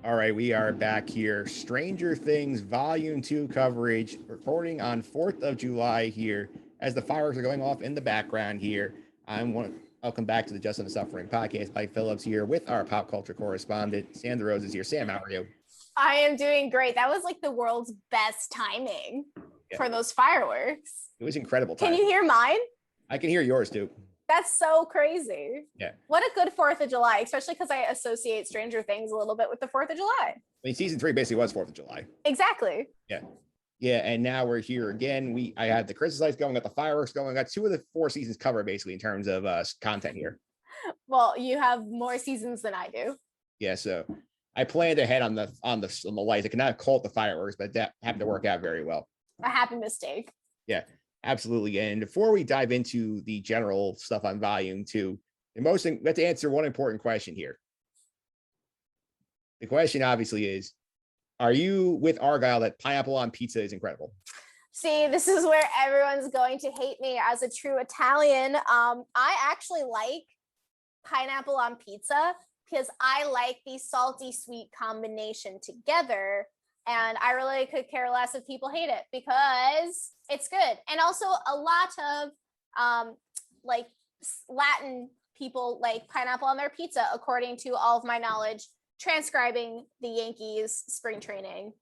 All right, we are back here. Stranger Things Volume 2 coverage, recording on 4th of July here as the fireworks are going off in the background here. Welcome back to the Just and Suffering podcast. Mike Phillips here with our pop culture correspondent. Sam Derosa is here. Sam, how are you? I am doing great. That was like the world's best timing for those fireworks. It was incredible time. Can you hear mine? I can hear yours too. That's so crazy. Yeah. What a good 4th of July, especially because I associate Stranger Things a little bit with the 4th of July. I mean, season 3 basically was 4th of July. Exactly. Yeah. Yeah, and now we're here again. I had the Christmas lights going, got the fireworks going, got 2 of the 4 seasons covered basically in terms of content here. Well, you have more seasons than I do. Yeah, so I planned ahead on the lights. I could not call it the fireworks, but that happened to work out very well. A happy mistake. Yeah, absolutely. And before we dive into the general stuff on Volume 2, let's answer one important question here. The question obviously is, are you with Argyle that pineapple on pizza is incredible? See, this is where everyone's going to hate me as a true Italian. I actually like pineapple on pizza because I like the salty sweet combination together. And I really could care less if people hate it because it's good. And also a lot of like Latin people like pineapple on their pizza, according to all of my knowledge, transcribing the Yankees spring training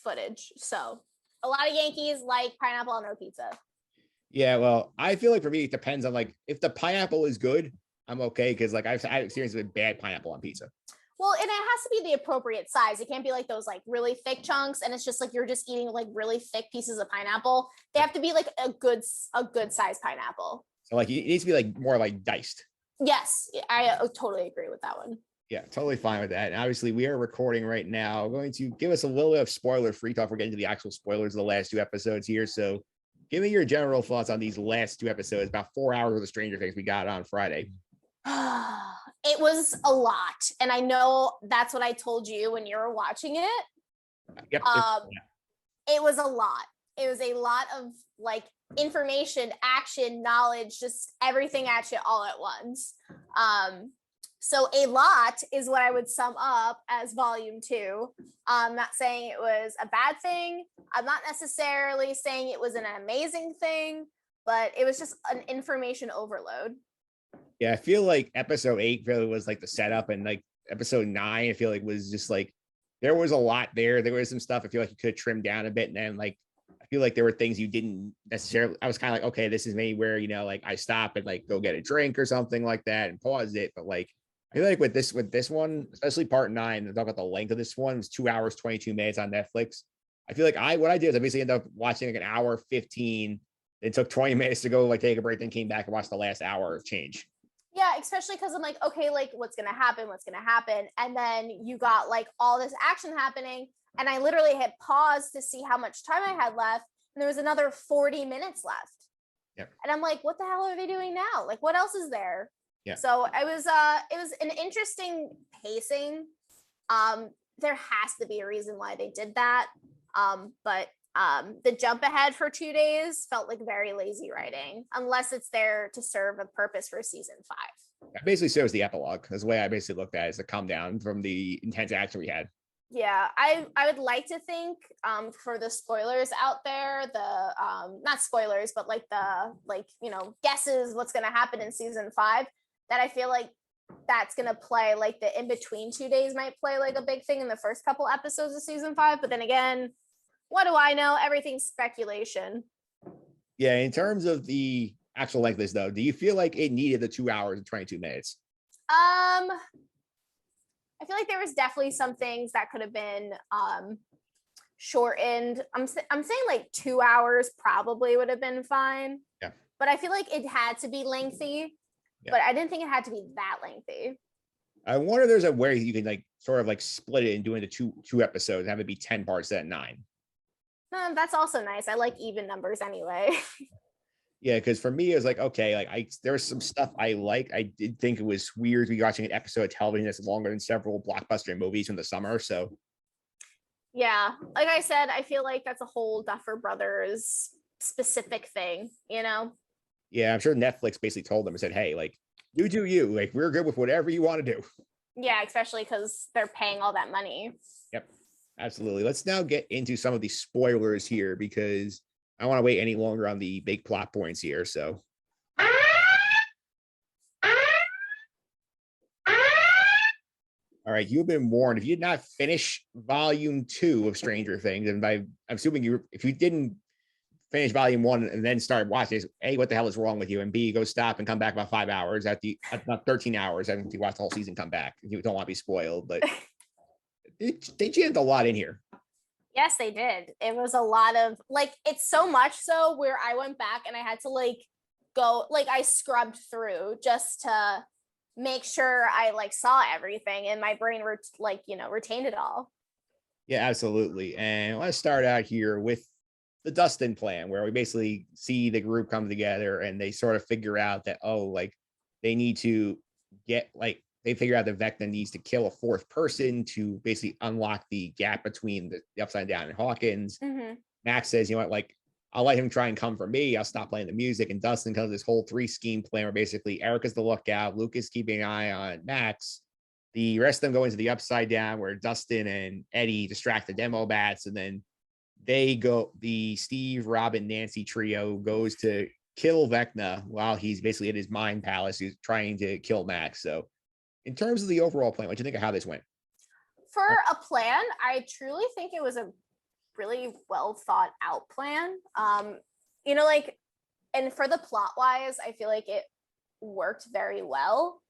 footage. So a lot of Yankees like pineapple on their pizza. Yeah, well, I feel like for me, it depends on like if the pineapple is good, I'm okay. Cause like I've experienced with bad pineapple on pizza. Well, and it has to be the appropriate size. It can't be like those like really thick chunks. And it's just like, you're just eating like really thick pieces of pineapple. They have to be like a good size pineapple. So like it needs to be like more like diced. Yes, I totally agree with that one. Yeah, totally fine with that. And obviously we are recording right now. I'm going to give us a little bit of spoiler free talk. We're getting to the actual spoilers of the last 2 episodes here. So give me your general thoughts on these last 2 episodes, about 4 hours of the Stranger Things we got on Friday. It was a lot. And I know that's what I told you when you were watching it. Yep. It was a lot. It was a lot of like information, action, knowledge, just everything at you all at once. So a lot is what I would sum up as Volume 2. I'm not saying it was a bad thing. I'm not necessarily saying it was an amazing thing, but it was just an information overload. Yeah, I feel like episode 8 really was like the setup, and like episode 9, I feel like was just like there was a lot there. There was some stuff I feel like you could trim down a bit, and then like I feel like there were things you didn't necessarily. I was kind of like, okay, this is maybe where like I stop and like go get a drink or something like that and pause it. But like I feel like with this one, especially part 9, talk about the length of this one, it was 2 hours 22 minutes on Netflix. I feel like what I did is I basically ended up watching like an hour 15. It took 20 minutes to go like take a break, then came back and watched the last hour of change. Yeah, especially because I'm like, okay, like what's gonna happen? And then you got like all this action happening, and I literally had paused to see how much time I had left, and there was another 40 minutes left. Yeah. And I'm like, what the hell are they doing now? Like, what else is there? Yeah. So it was an interesting pacing. There has to be a reason why they did that. But the jump ahead for 2 days felt like very lazy writing, unless it's there to serve a purpose for season 5. That basically serves the epilogue. That's the way I basically looked at it, is to come down from the intense action we had. Yeah, I would like to think for the spoilers out there, the not spoilers, but like the guesses what's going to happen in season 5, that I feel like that's going to play like the in between 2 days might play like a big thing in the first couple episodes of season 5. But then again, what do I know? Everything's speculation. Yeah, in terms of the actual length of this, though, do you feel like it needed the 2 hours and 22 minutes? I feel like there was definitely some things that could have been shortened. I'm saying like 2 hours probably would have been fine. Yeah. But I feel like it had to be lengthy. Yeah. But I didn't think it had to be that lengthy. I wonder if there's a way you can like sort of like split it and doing the two episodes and have it be 10 parts instead of 9. That's also nice. I like even numbers anyway. Yeah, because for me, it was like, okay, like there was some stuff I liked. I did think it was weird to be watching an episode of television that's longer than several blockbuster movies from the summer. So yeah, like I said, I feel like that's a whole Duffer Brothers specific thing, you know? Yeah, I'm sure Netflix basically told them and said, hey, like, you do you. Like, we're good with whatever you want to do. Yeah, especially because they're paying all that money. Yep, absolutely. Let's now get into some of the spoilers here because I don't want to wait any longer on the big plot points here. So, all right, you've been warned. If you did not finish volume 2 of Stranger Things, and I'm assuming if you didn't finish volume 1 and then start watching, A, what the hell is wrong with you? And B, go stop and come back about 5 hours at not 13 hours. And if you watch the whole season, come back. You don't want to be spoiled, but they jammed a lot in here. Yes, they did. It was a lot of like, it's so much so where I went back and I had to like go, like I scrubbed through just to make sure I like saw everything and my brain retained it all. Yeah, absolutely. And let's start out here with the Dustin Plan, where we basically see the group come together and they sort of figure out that, oh, like they need to get like they figure out that Vecna needs to kill a 4th person to basically unlock the gap between the Upside Down and Hawkins. Mm-hmm. Max says, you know what, like I'll let him try and come for me. I'll stop playing the music. And Dustin comes this whole 3 scheme plan where basically Erica's the lookout, Lucas keeping an eye on Max. The rest of them go into the Upside Down where Dustin and Eddie distract the demo bats. And then they go, the Steve, Robin, Nancy trio goes to kill Vecna while he's basically at his mind palace. He's trying to kill Max. So in terms of the overall plan, what do you think of how this went? For a plan, I truly think it was a really well thought out plan. Like, and for the plot wise, I feel like it worked very well.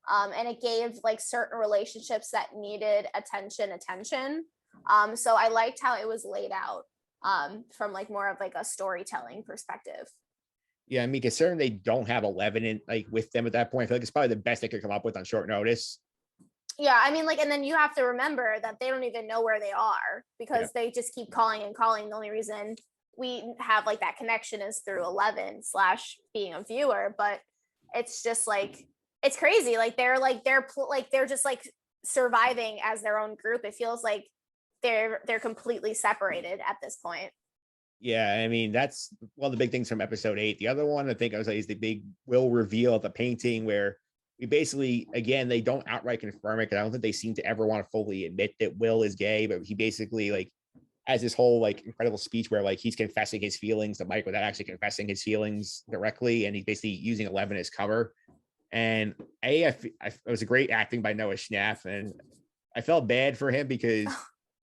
And it gave like certain relationships that needed attention. So I liked how it was laid out from like more of like a storytelling perspective. Yeah, I mean, considering they don't have 11 in like with them at that point, I feel like it's probably the best they could come up with on short notice. Yeah, I mean, like, and then you have to remember that they don't even know where they are because they just keep calling and calling. The only reason we have like that connection is through 11 / being a viewer, but it's just like, it's crazy. Like they're just like surviving as their own group. It feels like they're completely separated at this point. Yeah, I mean, that's one of the big things from episode 8. The other one I think I was like is the big Will reveal at the painting where we basically, again, they don't outright confirm it because I don't think they seem to ever want to fully admit that Will is gay, but he basically like has this whole like incredible speech where like he's confessing his feelings to Mike without actually confessing his feelings directly, and he's basically using 11 as cover. And it was a great acting by Noah Schnapp, and I felt bad for him because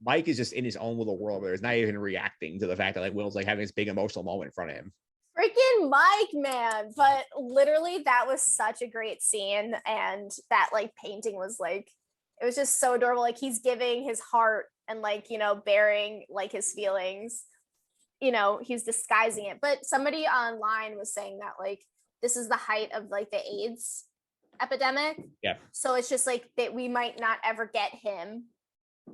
Mike is just in his own little world where he's not even reacting to the fact that like Will's like having this big emotional moment in front of him. Freaking Mike, man. But literally that was such a great scene. And that like painting was like, it was just so adorable. Like he's giving his heart and like, bearing like his feelings, he's disguising it. But somebody online was saying that like, this is the height of like the AIDS epidemic. Yeah. So it's just like that we might not ever get him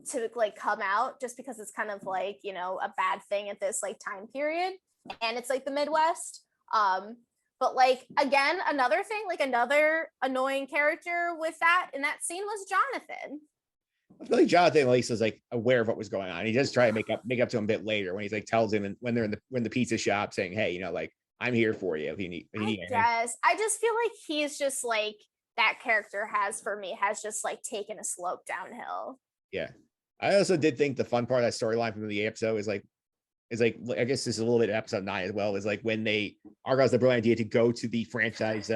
to like come out just because it's kind of like, a bad thing at this like time period. And it's like the Midwest. But like, again, another thing, like another annoying character with that in that scene was Jonathan. I feel like Jonathan at least is like aware of what was going on. He does try to make up to him a bit later when he's like tells him when they're in the pizza shop saying, hey, like I'm here for you if you need anything. Yes. I just feel like he's just like that character has just like taken a slope downhill. Yeah. I also did think the fun part of that storyline from the episode is like I guess this is a little bit of episode 9 as well, is like when Argyle's the brilliant idea to go to the franchise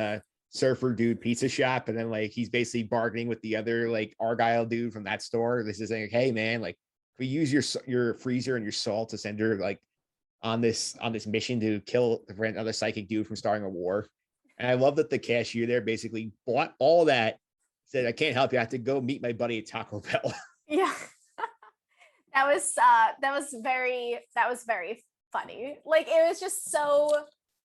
surfer dude pizza shop, and then like he's basically bargaining with the other like Argyle dude from that store. This is saying, like, hey man, like we use your freezer and your salt to send her like on this mission to kill another psychic dude from starting a war. And I love that the cashier there basically bought all that, said, I can't help you, I have to go meet my buddy at Taco Bell. Yeah. That was very funny. Like it was just so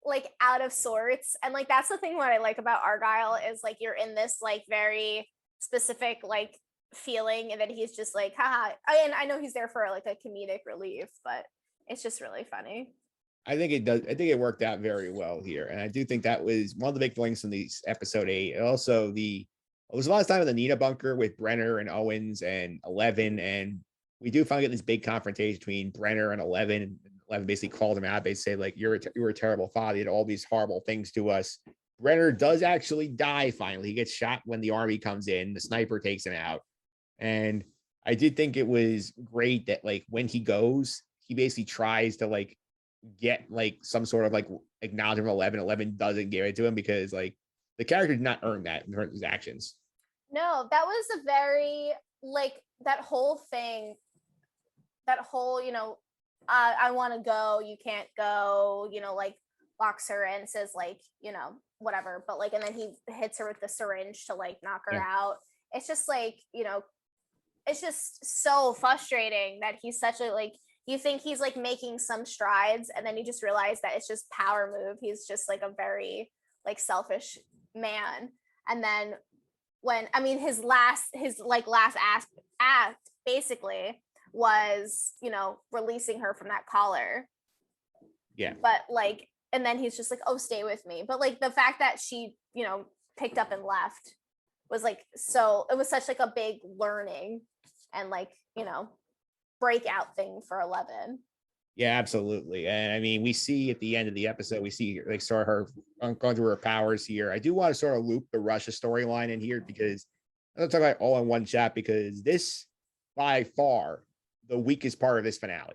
like out of sorts. And like that's the thing what I like about Argyle is like you're in this like very specific like feeling, and then he's just like, haha. And I know he's there for like a comedic relief, but it's just really funny. I think it does. I think it worked out very well here. And I do think that was one of the big things from the episode 8. And also it was a lot of time in the Nina bunker with Brenner and Owens and 11. And we do finally get this big confrontation between Brenner and 11. And 11 basically called him out. They say like, you were a terrible father. You did all these horrible things to us. Brenner does actually die finally. He gets shot when the army comes in. The sniper takes him out. And I did think it was great that like when he goes, he basically tries to like get like some sort of like acknowledgement of 11. 11 doesn't give it to him because like the character did not earn that in terms of his actions. No, that was a very like that whole thing, that whole, I want to go, you can't go, like locks her in, says like, whatever, but like, and then he hits her with the syringe to like knock her out. It's just like, it's just so frustrating that he's such a like, you think he's like making some strides and then you just realize that it's just power move. He's just like a very like selfish man. And then when, I mean, his last act basically was, releasing her from that collar. Yeah. But like, and then he's just like, oh, stay with me. But like the fact that she, picked up and left was like, so it was such like a big learning and like, breakout thing for 11. Yeah, absolutely. And I mean, we see at the end of the episode, we see like sort of her going through her powers here. I do want to sort of loop the Russia storyline in here because I'm going to talk about all in one shot because this by far the weakest part of this finale.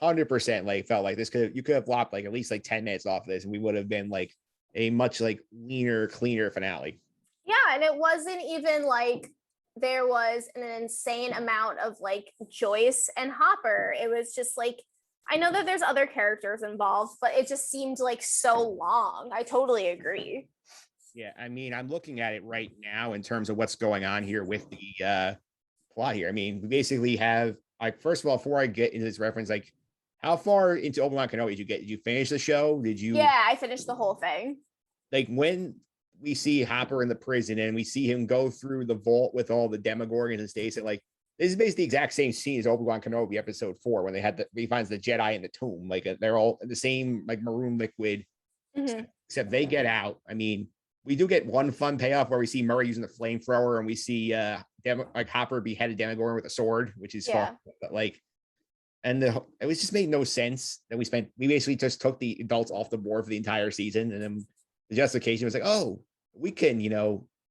100% like felt like you could have lopped like at least like 10 minutes off of this and we would have been like a much like leaner, cleaner finale. Yeah, and it wasn't even like there was an insane amount of like Joyce and Hopper. It was just like, I know that there's other characters involved, but it just seemed like so long. I totally agree. Yeah, I mean, I'm looking at it right now in terms of what's going on here with the plot here. I mean, we basically have like, first of all, before I get into this reference, like how far into Obi-Wan Kenobi did you get? Did you finish the show? Did you? Yeah, I finished the whole thing. Like when we see Hopper in the prison and we see him go through the vault with all the Demogorgons and Stacy, like this is basically the exact same scene as Obi-Wan Kenobi episode 4 when he finds the Jedi in the tomb. Like they're all the same like maroon liquid, except they get out. I mean, we do get one fun payoff where we see Murray using the flamethrower and we see like Hopper beheaded Demogorgon with a sword, which is fun. But like, and it was just made no sense that we basically just took the adults off the board for the entire season, and then the justification was like, oh, we can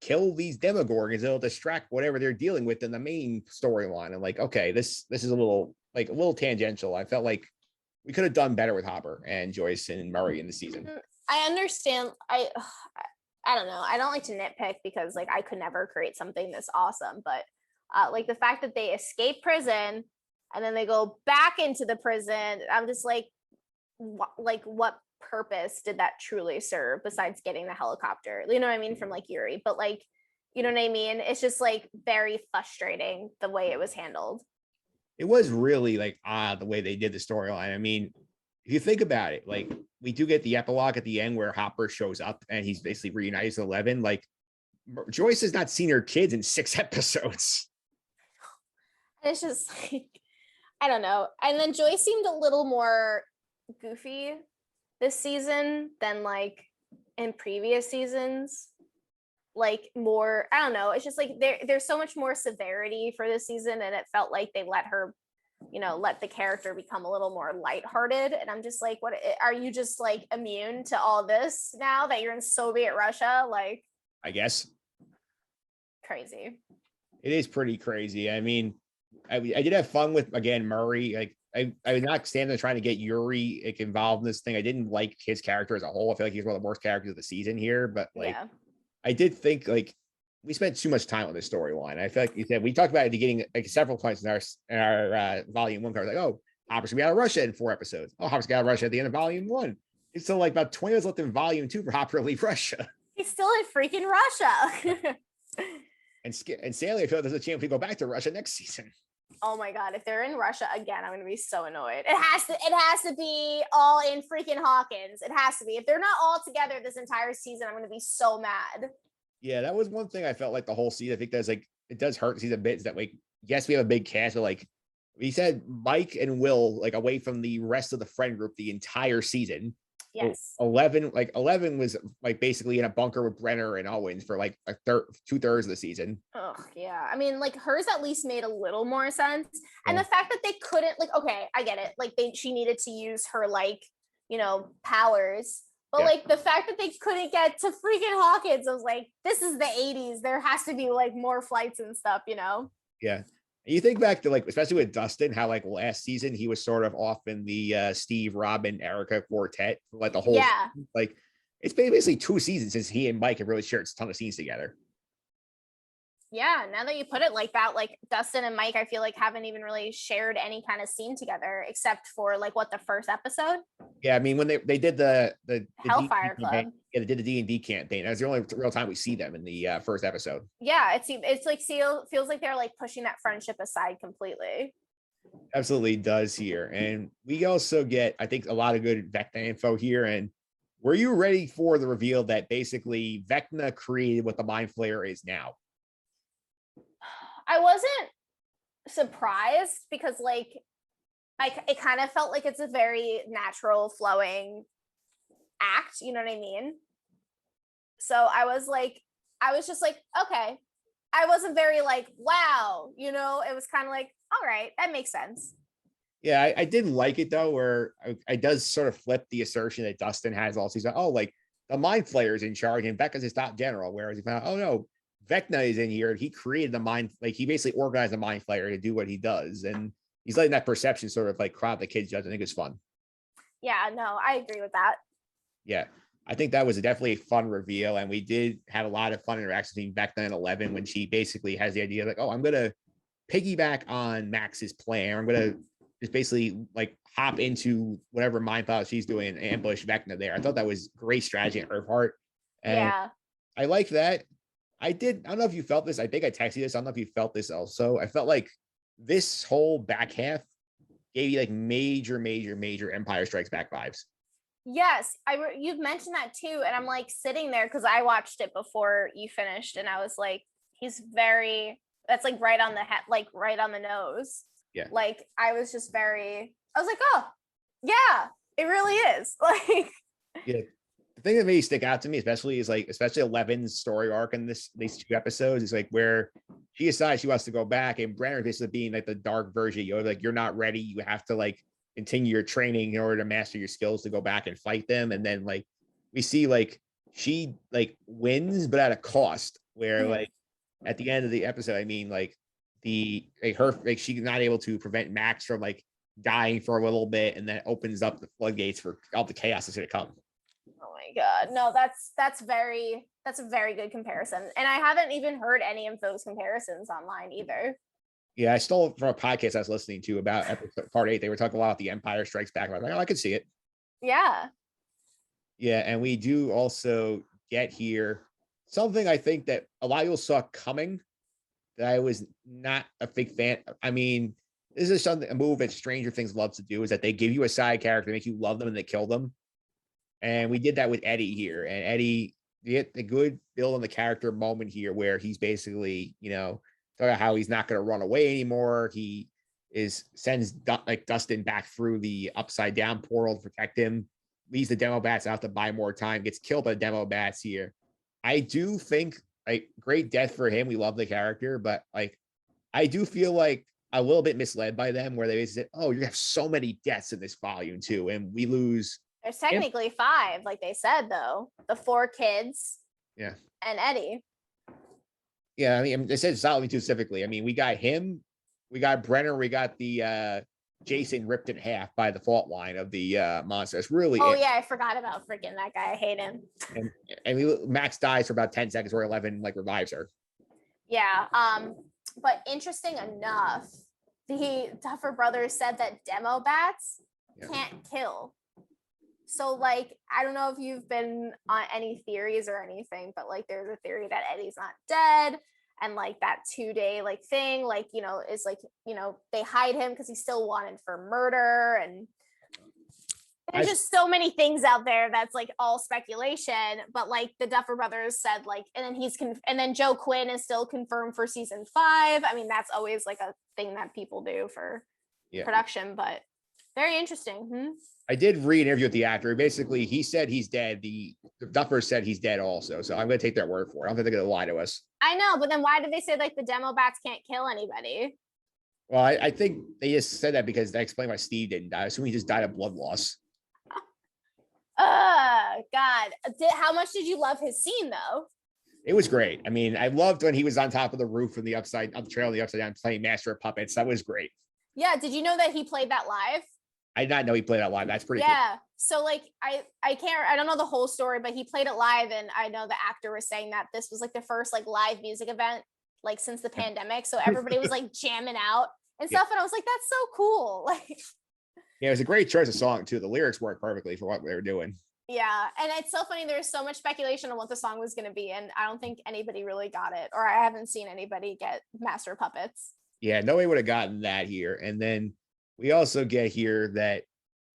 kill these Demogorgons, it'll distract whatever they're dealing with in the main storyline. And like, okay, this is a little tangential. I felt like we could have done better with Hopper and Joyce and Murray in the season. I understand. I don't know. I don't like to nitpick because like I could never create something this awesome, but like the fact that they escape prison and then they go back into the prison, I'm just like what purpose did that truly serve besides getting the helicopter? You know what I mean? From like Yuri, but like, you know what I mean? It's just like very frustrating the way it was handled. It was really like odd the way they did the storyline. I mean, if you think about it, like we do get the epilogue at the end where Hopper shows up and he's basically reunited with 11. Like Joyce has not seen her kids in 6 episodes. It's just like, I don't know. And then Joyce seemed a little more goofy this season than like in previous seasons. Like more, I don't know. It's just like there's so much more severity for this season, and it felt like they let her, let the character become a little more lighthearted. And I'm just like, what are you just like immune to all this now that you're in Soviet Russia? Like, I guess crazy. It is pretty crazy. I mean, I did have fun with again Murray. Like I was not standing there trying to get Yuri like involved in this thing. I didn't like his character as a whole. I feel like he's one of the worst characters of the season here. But like, I did think like we spent too much time on this storyline. I feel like you said we talked about it at the beginning like several points in our volume 1 card. Like, oh, Hopper's gonna be out of Russia in 4 episodes. Oh, Hopper's gonna be out of Russia at the end of volume 1. It's still like about 20 minutes left in volume 2 for Hopper to leave Russia. He's still in freaking Russia. And Stanley, I feel like there's a chance we go back to Russia next season. Oh my God, if they're in Russia again, I'm gonna be so annoyed. It has to be all in freaking Hawkins. It has to be. If they're not all together this entire season, I'm gonna be so mad. Yeah, that was one thing I felt like the whole season. I think there's like it does hurt to see the bits that like yes, we have a big cast, but like we said, Mike and Will like away from the rest of the friend group the entire season. Yes. 11 was like basically in a bunker with Brenner and Owens for like 2/3 of the season. Oh yeah. I mean, like hers at least made a little more sense. And the fact that they couldn't like, okay, I get it. Like she needed to use her like, powers. But Yeah. like the fact that they couldn't get to freaking Hawkins, I was like, this is the 80s. There has to be like more flights and stuff, you know? Yeah. And you think back to like, especially with Dustin, how like last season he was sort of off in the Steve, Robin, Erica quartet, like the whole Yeah. season. Like it's been basically 2 seasons since he and Mike have really shared a ton of scenes together. Yeah, now that you put it like that, like Dustin and Mike, I feel like haven't even really shared any kind of scene together except for like what the first episode, Yeah, I mean when they did the Hellfire D&D campaign, Club. yeah, they did the D&D campaign. That was the only real time we see them in the first episode. Yeah, it's like feels like they're like pushing that friendship aside completely. Absolutely does here. And we also get, I think, a lot of good Vecna info here. And were you ready for the reveal that basically Vecna created what the Mind Flayer is now? I wasn't surprised because like it kind of felt like it's a very natural flowing act, you know what I mean? So I was just like, okay. I wasn't very like, wow, you know, it was kind of like, all right, that makes sense. Yeah, I did like it though, where I does sort of flip the assertion that Dustin has all season. Oh, like the Mind Flayer is in charge and Becca's his top general, whereas he found out, oh no, Vecna is in here. He created the Mind, like he basically organized the Mind Flayer to do what he does. And he's letting that perception sort of like crowd the kids judge. I think it's fun. Yeah, no, I agree with that. Yeah. I think that was definitely a fun reveal. And we did have a lot of fun interactions between Vecna and 11 when she basically has the idea like, oh, I'm going to piggyback on Max's plan. I'm going to just basically like hop into whatever mind thought she's doing and ambush Vecna there. I thought that was great strategy on her part. And yeah. I like that. I don't know if you felt this. I think I texted this. I don't know if you felt this also. I felt like this whole back half gave you like major Empire Strikes Back vibes. Yes, you've mentioned that too, and I'm like sitting there because I watched it before you finished, and I was like, that's like right on the head, like right on the nose. Yeah. Like I was like, oh, yeah, it really is. Like, yeah. The thing that made stick out to me, especially 11's story arc in these 2 episodes, is like where she decides she wants to go back, and Brenner basically being like the dark version, like you're not ready, you have to like continue your training in order to master your skills to go back and fight them. And then like we see like she like wins but at a cost, where like at the end of the episode, I mean like she's not able to prevent Max from like dying for a little bit, and that opens up the floodgates for all the chaos that's going to come. Oh my god, no, that's a very good comparison, and I haven't even heard any of those comparisons online either. Yeah, I stole it from a podcast I was listening to about episode part 8. They were talking a lot about the Empire Strikes Back. I was like, oh, I could see it. Yeah. Yeah, and we do also get here something I think that a lot of people saw coming that I was not a big fan. I mean, this is a move that Stranger Things loves to do, is that they give you a side character, make you love them, and they kill them. And we did that with Eddie here. And Eddie, the good build on the character moment here where he's basically, you know, talking about how he's not going to run away anymore. He sends like Dustin back through the upside down portal to protect him, leaves the demo bats out to buy more time, gets killed by the demo bats here. I do think like great death for him. We love the character, but like I do feel like a little bit misled by them where they basically said, oh, you have so many deaths in this volume too, and we lose. There's technically 5, like they said, though. The 4 kids. Yeah. And Eddie. Yeah, I mean, they said solidly too specifically. I mean, we got him, we got Brenner, we got the Jason ripped in half by the fault line of the monster. It's really yeah, I forgot about freaking that guy. I hate him. And Max dies for about 10 seconds where 11 like revives her. Yeah. But interesting enough, the Duffer Brothers said that demo bats can't kill. So like, I don't know if you've been on any theories or anything, but like there's a theory that Eddie's not dead, and like that 2-day like thing, like, you know, is like, you know, they hide him because he's still wanted for murder, and there's just so many things out there that's like all speculation. But like the Duffer Brothers said, like, and then and then Joe Quinn is still confirmed for season 5. I mean, that's always like a thing that people do for production, but very interesting. I did read an interview with the actor. Basically, he said he's dead. The Duffer said he's dead also. So I'm going to take their word for it. I don't think they're going to lie to us. I know, but then why did they say like the demo bats can't kill anybody? Well, I think they just said that because they explained why Steve didn't die. I assume he just died of blood loss. God. How much did you love his scene though? It was great. I mean, I loved when he was on top of the roof from the trail, the upside down, playing Master of Puppets. That was great. Yeah. Did you know that he played that live? I did not know he played that live. That's pretty cool. So like I don't know the whole story, but he played it live, and I know the actor was saying that this was like the first like live music event like since the pandemic. So everybody was like jamming out and stuff. And I was like, that's so cool. Like, yeah, it was a great choice of song too. The lyrics worked perfectly for what they were doing. Yeah. And it's so funny. There's so much speculation on what the song was going to be. And I don't think anybody really got it, or I haven't seen anybody get Master Puppets. Yeah, nobody would have gotten that here. And then we also get here that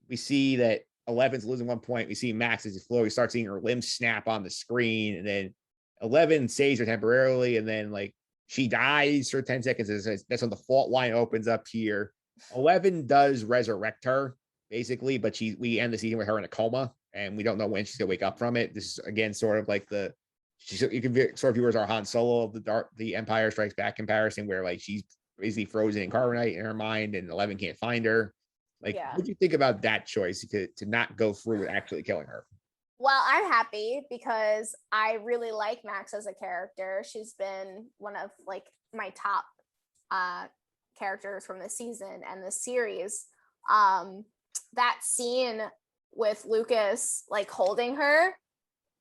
we see that 11's losing 1 point. We see Max as he floor. We start seeing her limbs snap on the screen. And then 11 saves her temporarily. And then like she dies for 10 seconds. That's when the fault line opens up here. 11 does resurrect her basically, but we end the season with her in a coma, and we don't know when she's gonna wake up from it. This is again sort of like you can sort of view her as our Han Solo of the Empire Strikes Back comparison, where like she's basically frozen in carbonite in her mind, and 11 can't find her. Like, what do you think about that choice to not go through with actually killing her? Well, I'm happy because I really like Max as a character. She's been one of like my top characters from the season and the series. That scene with Lucas like holding her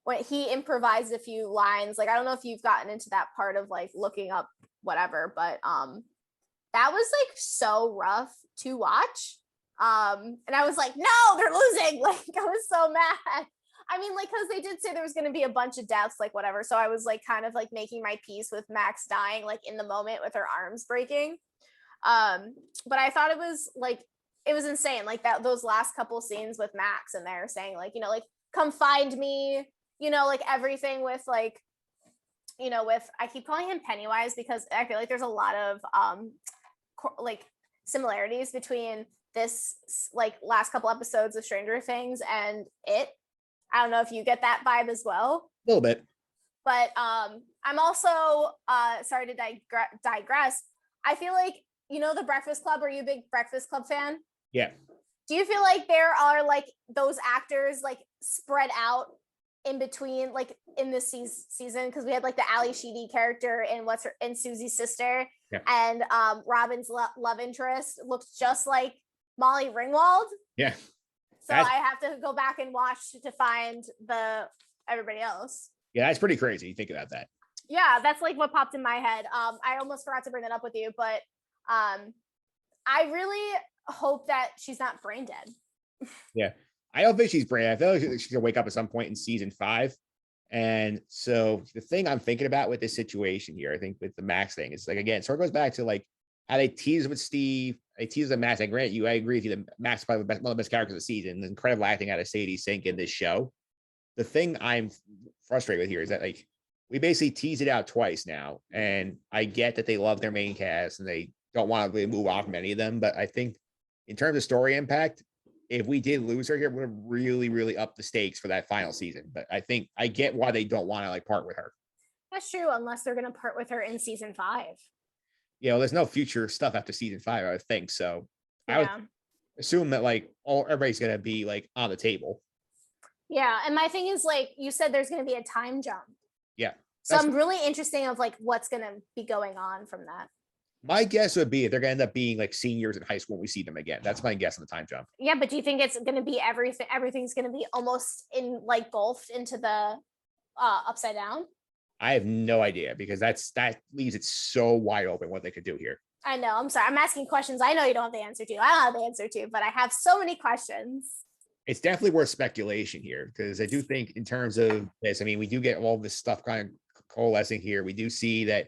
when he improvised a few lines, like I don't know if you've gotten into that part of like looking up whatever, but that was like so rough to watch. And I was like, no, they're losing. Like I was so mad. I mean, like, because they did say there was going to be a bunch of deaths, like whatever. So I was like kind of like making my peace with Max dying like in the moment with her arms breaking. But I thought it was insane. Like those last couple scenes with Max, and they're saying like, you know, like come find me, you know, like everything with like, you know, with, I keep calling him Pennywise because I feel like there's a lot of like similarities between this like last couple episodes of Stranger Things and it. I don't know if you get that vibe as well. A little bit. But I'm also sorry to digress. I feel like, you know, The Breakfast Club. Are you a big Breakfast Club fan? Yeah. Do you feel like there are like those actors like spread out in between, like in this season? Because we had like the Ali Sheedy character and Susie's sister, and Robin's love interest looks just like Molly Ringwald. Yeah. So I have to go back and watch to find everybody else. Yeah, that's pretty crazy. You think about that. Yeah, that's like what popped in my head. I almost forgot to bring that up with you, but I really hope that she's not brain dead. Yeah, I don't think she's brain dead. I feel like she's gonna wake up at some point in season 5. And so the thing I'm thinking about with this situation here, I think with the Max thing, is like, again, so it goes back to like how they tease with Steve. They tease the Max. I agree with you. The Max is probably one of the best characters of the season. The incredible acting out of Sadie Sink in this show. The thing I'm frustrated with here is that like we basically tease it out twice now, and I get that they love their main cast and they don't want to really move off from any of them. But I think in terms of story impact, if we did lose her here, it would have really, really upped the stakes for that final season. But I think I get why they don't want to like part with her. That's true, unless they're going to part with her in season 5. You know, there's no future stuff after season 5, I would think. So I would assume that like everybody's going to be like on the table. Yeah. And my thing is, like you said, there's going to be a time jump. Yeah. So I'm really interested of like what's going to be going on from that. My guess would be they're going to end up being like seniors in high school when we see them again. That's my guess on the time jump. Yeah. But do you think it's going to be everything's going to be almost engulfed into the upside down? I have no idea, because that leaves it so wide open what they could do here. I know. I'm sorry. I'm asking questions I know you don't have the answer to. I don't have the answer to, but I have so many questions. It's definitely worth speculation here, because I do think in terms of this, I mean, we do get all this stuff kind of coalescing here. We do see that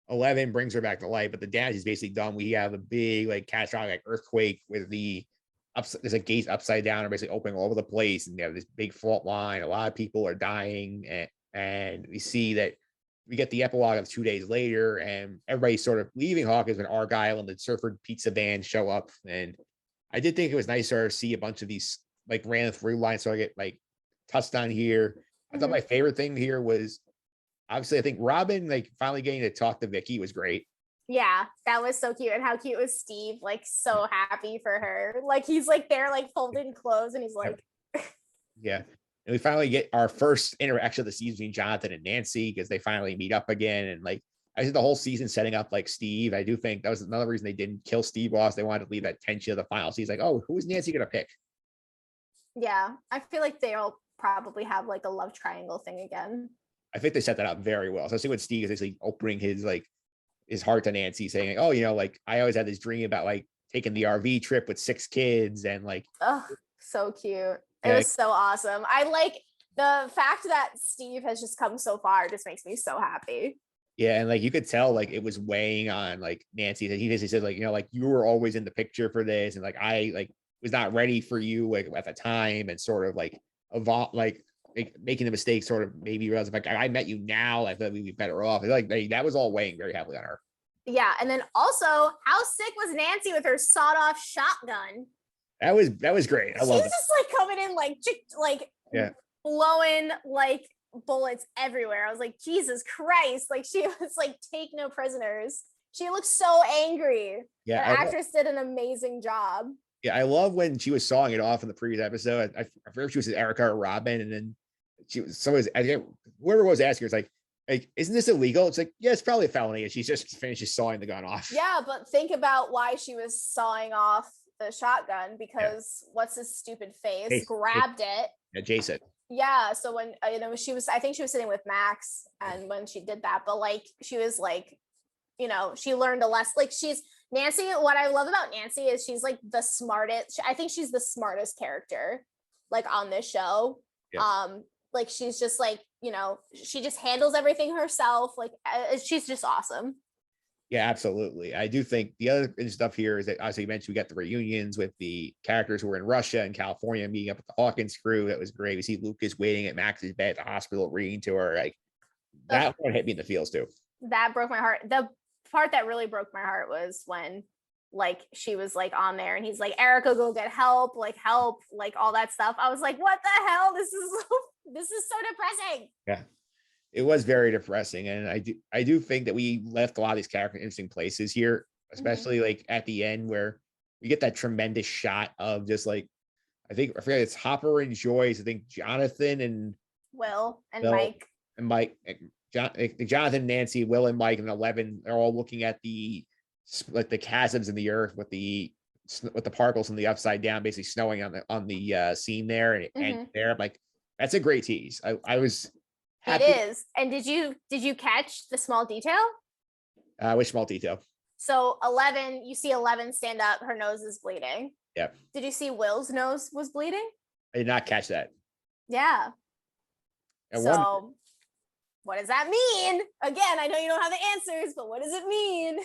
11 brings her back to life, but the damage is basically done. We have a big like catastrophic earthquake with there's a gate upside down and basically opening all over the place, and you have this big fault line. A lot of people are dying, and we see that we get the epilogue of 2 days later, and everybody's sort of leaving Hawkins when Argyle and the Surford pizza van show up. And I did think it was nicer to see a bunch of these like ran through lines, so I get like touched on here. I thought my favorite thing here was obviously I think Robin like finally getting to talk to Vicky was great. Yeah, that was so cute. And how cute was Steve, like so happy for her. Like he's like there like folding clothes, and he's like yeah. And we finally get our first interaction of the season between Jonathan and Nancy because they finally meet up again. And like I said, the whole season setting up like Steve. I do think that was another reason they didn't kill Steve Ross. They wanted to leave that tension of the final season. Like, oh, who is Nancy gonna pick? Yeah, I feel like they'll probably have like a love triangle thing again. I think they set that up very well. So I see what Steve is actually opening his heart to Nancy, saying, "Oh, like I always had this dream about like taking the RV trip with 6 kids and like." Oh, so cute. It Yeah. was so awesome. I like the fact that Steve has just come so far, just makes me so happy. Yeah, and like you could tell, like it was weighing on like Nancy. That he basically said, like like you were always in the picture for this, and like I like was not ready for you like at the time, and sort of like evolve, like making the mistake, sort of maybe realize like I met you now, I thought we'd be better off. Like that was all weighing very heavily on her. Yeah, and then also, how sick was Nancy with her sawed-off shotgun? That was great. I She's love it. just like coming in like Yeah. blowing like bullets everywhere. I was like, Jesus Christ! Like she was like, take no prisoners. She looked so angry. Yeah, The actress did an amazing job. Yeah, I love when she was sawing it off in the previous episode. I forget if she was Erica or Robin, and then she was I think whoever was asking her, it's like, isn't this illegal? It's like, yeah, it's probably a felony, and she's just finishes sawing the gun off. Yeah, but think about why she was sawing off the shotgun, because what's his stupid face grabbed it. Yeah, Jason. Yeah, so when she was, I think she was sitting with Max, and when she did that, but like she was like, she learned a lesson. Like she's Nancy. What I love about Nancy is she's like the smartest. I think she's the smartest character like on this show. Yeah. Like she's just like, she just handles everything herself. Like she's just awesome. Yeah, absolutely. I do think the other stuff here is that, as you mentioned, we got the reunions with the characters who were in Russia and California meeting up with the Hawkins crew. That was great. We see Lucas waiting at Max's bed at the hospital, reading to her. Like that one hit me in the feels too. That broke my heart. The part that really broke my heart was when like she was like on there and he's like, Erica, go get help, like all that stuff. I was like, what the hell? This is so depressing. Yeah. It was very depressing, and I do think that we left a lot of these characters in interesting places here, especially like at the end where we get that tremendous shot of just like I forget it's Hopper and Joyce. I think Jonathan and Will and Mike Jonathan, Nancy, Will, and Mike, and 11. They're all looking at the chasms in the earth with the particles in the upside down, basically snowing on the scene there, and there. I'm like, that's a great tease. I was. Happy. It is. And did you catch the small detail? Which small detail? So 11, you see 11 stand up, her nose is bleeding. Yep. Did you see Will's nose was bleeding? I did not catch that. Yeah. And so what does that mean? Again, I know you don't have the answers, but what does it mean?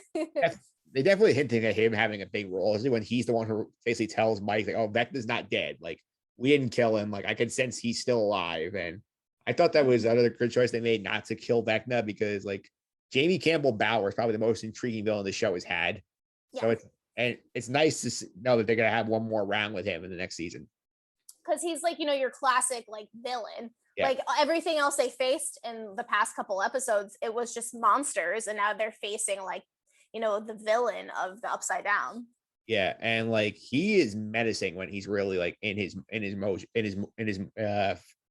They definitely hinting at him having a big role, especially when he's the one who basically tells Mike, like, oh, Vecna's not dead. Like, we didn't kill him. Like, I could sense he's still alive. And I thought that was another good choice they made not to kill Vecna, because like Jamie Campbell Bower is probably the most intriguing villain the show has had. Yeah. So it's nice to know that they're going to have one more round with him in the next season. Because he's like, your classic like villain. Yeah. Like everything else they faced in the past couple episodes, it was just monsters. And now they're facing like, the villain of the Upside Down. Yeah. And like, he is menacing when he's really like in his motion, in his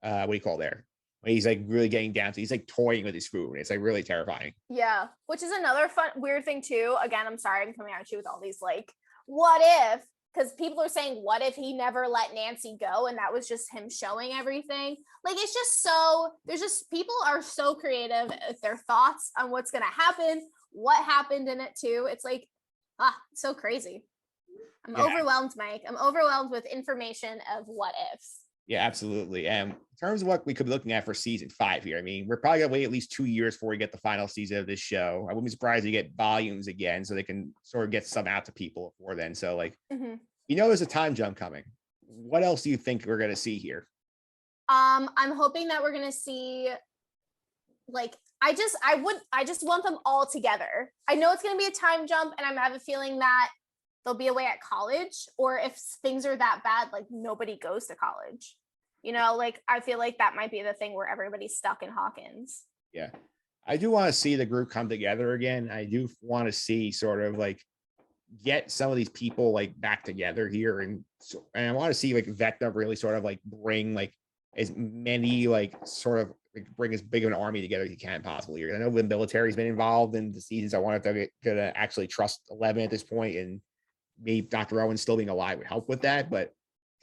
what do you call there? He's like really getting down to, he's like toying with his food. It's like really terrifying. Yeah, which is another weird thing too. Again, I'm sorry I'm coming at you with all these like, what if? Because people are saying, what if he never let Nancy go and that was just him showing everything? Like, it's just people are so creative with their thoughts on what's going to happen, what happened in it too. It's like, so crazy. I'm overwhelmed, Mike. I'm overwhelmed with information of what ifs. Yeah, absolutely. And in terms of what we could be looking at for season 5 here, I mean, we're probably gonna wait at least 2 years before we get the final season of this show. I wouldn't be surprised to get volumes again, so they can sort of get some out to people before then. So, like, there's a time jump coming. What else do you think we're gonna see here? I'm hoping that we're gonna see, like, I just want them all together. I know it's gonna be a time jump, and I have a feeling that they'll be away at college, or if things are that bad, like nobody goes to college, like I feel like that might be the thing where everybody's stuck in Hawkins. Yeah. I do want to see the group come together again. I do want to see sort of like get some of these people like back together here. And I want to see like Vecna really sort of like bring like as many like sort of like, bring as big of an army together as you can possibly. I know the military's been involved in the seasons. I want to gonna actually trust 11 at this point, and maybe Dr. Owen still being alive would help with that. But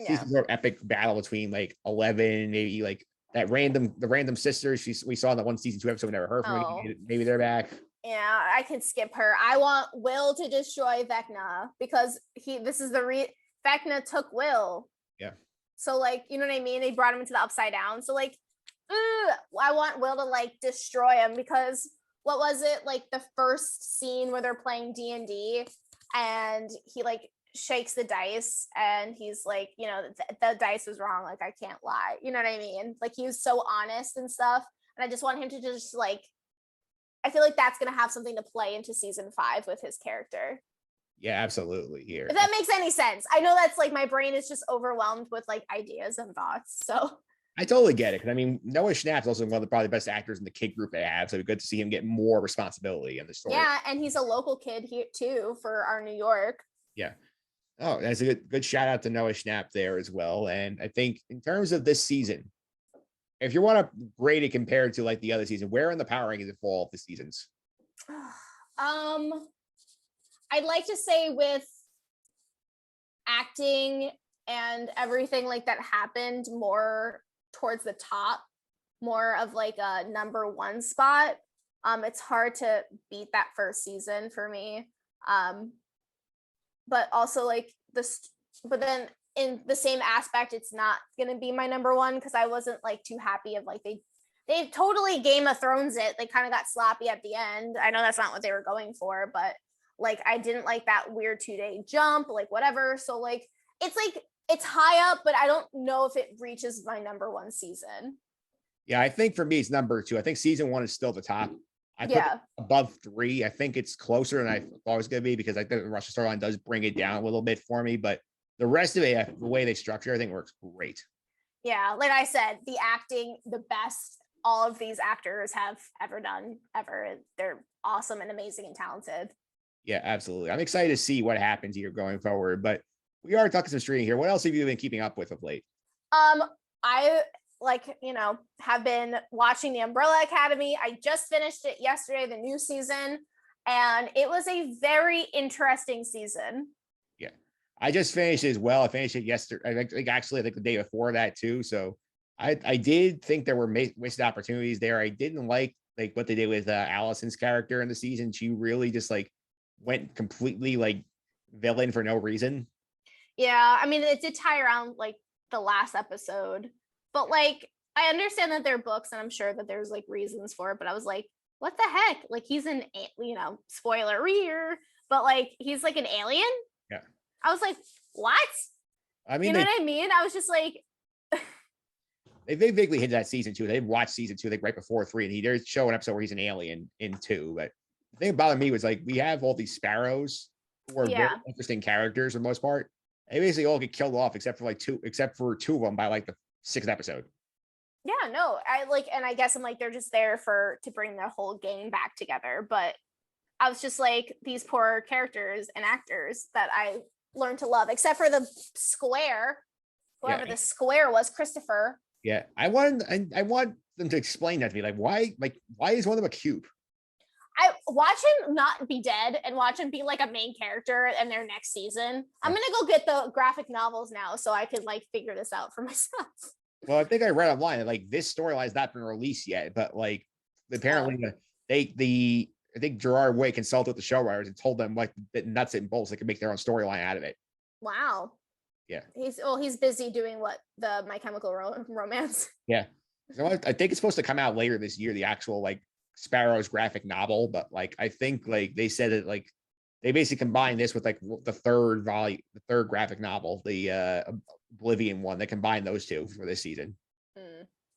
see some sort of epic battle between like 11, maybe like the random sisters we saw in the one season 2 episode we never heard from. Maybe they're back. Yeah, I can skip her. I want Will to destroy Vecna because Vecna took Will. Yeah. So like, you know what I mean? They brought him into the Upside Down. So like, I want Will to like destroy him because what was it? Like the first scene where they're playing D&D and he like shakes the dice and he's like, you know, the dice was wrong. Like, I can't lie. You know what I mean? Like he was so honest and stuff. And I just want him to just like, I feel like that's going to have something to play into season 5 with his character. Yeah, absolutely. Here. If that makes any sense. I know that's like my brain is just overwhelmed with like ideas and thoughts. So I totally get it. Because I mean, Noah Schnapp's also one of the probably best actors in the kid group they have. So it'd be good to see him get more responsibility in the story. Yeah, and he's a local kid here too for our New York. Yeah. Oh, that's a good shout out to Noah Schnapp there as well. And I think in terms of this season, if you want to grade it compared to like the other season, where in the power rankings it fall of the seasons? I'd like to say with acting and everything like that happened more towards the top, more of like a number 1 spot. It's hard to beat that first season for me. But also like but then in the same aspect, it's not gonna be my number 1 because I wasn't like too happy of like they totally Game of Thrones it. They kind of got sloppy at the end. I know that's not what they were going for, but like I didn't like that weird 2-day jump, like whatever. So like it's high up, but I don't know if it reaches my number 1 season. Yeah, I think for me it's number 2. I think season 1 is still the top. I put it above 3. I think it's closer than I thought it was going to be because I think the Russia storyline does bring it down a little bit for me, but the rest of it, the way they structure everything works great. Yeah, like I said, the acting, the best all of these actors have ever done, ever. They're awesome and amazing and talented. Yeah, absolutely. I'm excited to see what happens here going forward, but we are talking some streaming here. What else have you been keeping up with of late? I have been watching The Umbrella Academy. I just finished it yesterday, the new season, and it was a very interesting season. Yeah, I just finished it as well. I finished it yesterday. I think the day before that too. So I did think there were wasted opportunities there. I didn't like what they did with Allison's character in the season. She really just like went completely like villain for no reason. Yeah, I mean, it did tie around like the last episode, but like I understand that they're books and I'm sure that there's like reasons for it, but I was like, what the heck? Like he's an, spoiler here, but like he's like an alien. Yeah. I was like, what? I mean, what I mean? I was just like, they vaguely hit that season 2. They watched season 2 like right before 3, and they show an episode where he's an alien in 2. But the thing that bothered me was like we have all these sparrows who are very interesting characters for the most part. They basically all get killed off except for 2 of them by like the 6th episode. Yeah, no, and I guess I'm like they're just there to bring the whole gang back together. But I was just like these poor characters and actors that I learned to love, except for the square, whoever the square was, Christopher. Yeah, I want them to explain that to me. Like why is one of them a cube? I watch him not be dead and watch him be like a main character in their next season. I'm gonna go get the graphic novels now so I can like figure this out for myself. Well, I think I read online that like this storyline has not been released yet, but like apparently I think Gerard Way consulted with the showrunners and told them like the nuts and bolts they can make their own storyline out of it. Wow. Yeah. He's busy doing the My Chemical Romance. Yeah. I think it's supposed to come out later this year, the actual like Sparrow's graphic novel, but like I think like they said it like they basically combined this with like the third graphic novel, the Oblivion one. They combined those 2 for this season.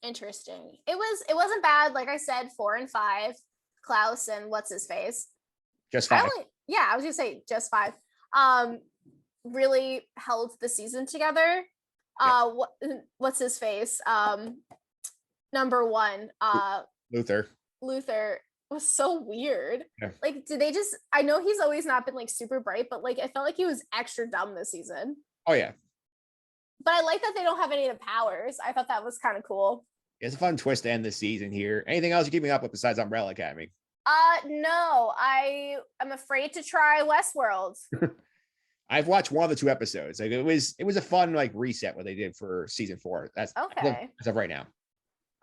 Interesting. It wasn't bad. Like I said, 4 and 5, Klaus and what's his face. Just 5. I was gonna say just 5. Really held the season together. Yeah. What's his face? Number 1. Luther was so weird. Yeah. Like, did they just? I know he's always not been like super bright, but like I felt like he was extra dumb this season. Oh yeah. But I like that they don't have any of the powers. I thought that was kind of cool. It's a fun twist to end the season here. Anything else you're keeping up with besides Umbrella Academy? No, I am afraid to try Westworld. I've watched one of the 2 episodes. Like it was a fun like reset what they did for season 4. That's okay. As of right now.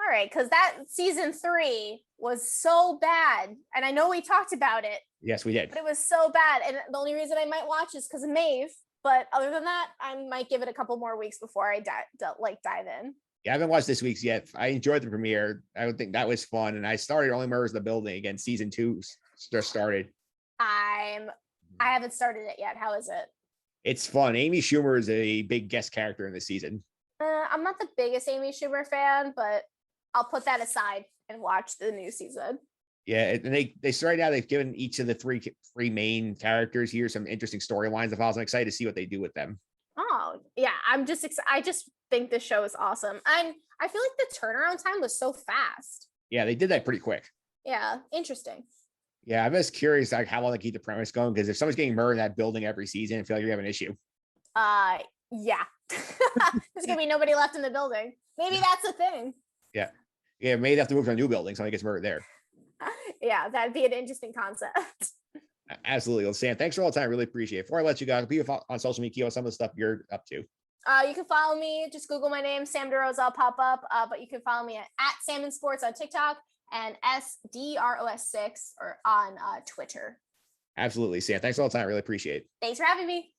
All right, because that season 3 was so bad, and I know we talked about it. Yes, we did. But it was so bad, and the only reason I might watch is because of Maeve. But other than that, I might give it a couple more weeks before I dive in. Yeah, I haven't watched this week's yet. I enjoyed the premiere. I would think that was fun, and I started Only Murders in the Building again. Season 2 just started. I haven't started it yet. How is it? It's fun. Amy Schumer is a big guest character in the season. I'm not the biggest Amy Schumer fan, but I'll put that aside and watch the new season. Yeah, and they started out. They've given each of the three main characters here some interesting storylines. I'm excited to see what they do with them. Oh yeah, I'm just I just think this show is awesome. I feel like the turnaround time was so fast. Yeah, they did that pretty quick. Yeah, interesting. Yeah, I'm just curious like how long they keep the premise going, because if someone's getting murdered in that building every season, I feel like you have an issue. Yeah. There's gonna be nobody left in the building. Maybe that's the thing. Yeah. Maybe they have to move to a new building. Somebody gets murdered there. Yeah, that'd be an interesting concept. Absolutely. Well, Sam, thanks for all the time. Really appreciate it. Before I let you go, be on social media, some of the stuff you're up to. You can follow me. Just Google my name, Sam Derosa. I'll pop up. But you can follow me at Salmon Sports on TikTok and SDROS6 or on Twitter. Absolutely, Sam. Thanks for all the time. Really appreciate it. Thanks for having me.